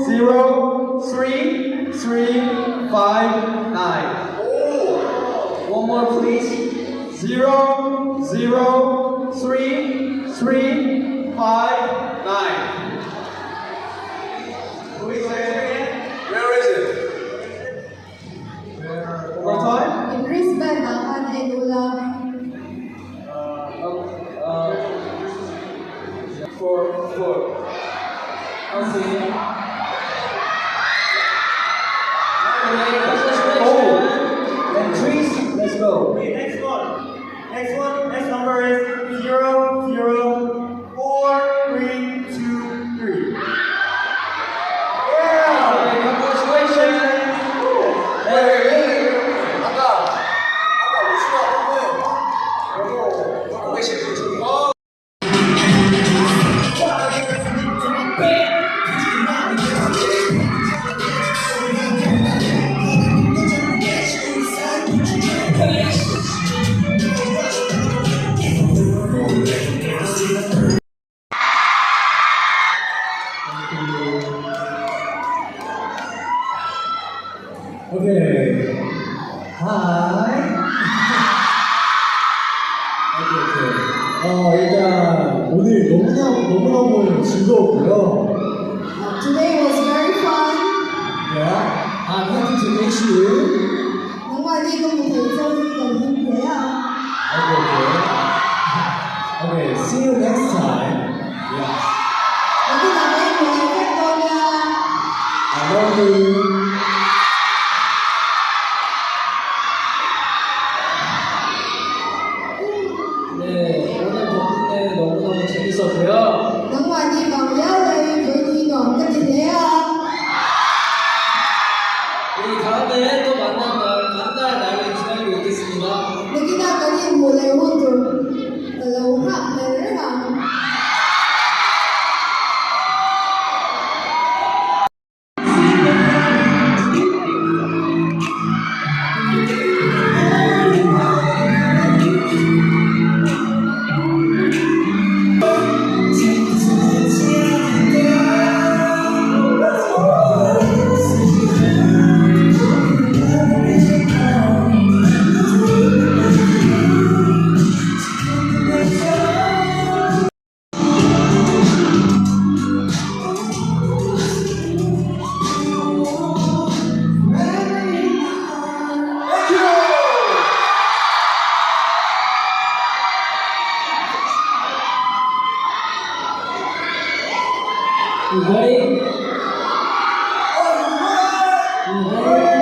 Zero, 3, 3, 5, 9. One more, please. 0, 0, 3, 3, 5, 9. Please say it again. Where is it? One more time. In Brisbane, Aman and Ula. 4. I'll see you. And trees, let's go. Okay, next one. Next number is 0, 0, 4, 3, 2, 3. Yeah! Congratulations. Okay. Hi. 오케이. 일단 오늘 너무너무 즐거웠고요. Today was very fun. Yeah. I'm happy to meet you. 另外呢個舞台周呢個演嘢啊， Okay. See you next time. Yeah. 我啲男仔會識到㗎。I love you. 네, 오늘 덕분에 너무너무 재밌었고요. 等話啲朋友你佢意外跟住你啊， 우리 다음에 또 만날 날을 기다리고 있겠습니다. 你記得嗰啲冇嚟換做留黑嚟啦。 You ready? You ready?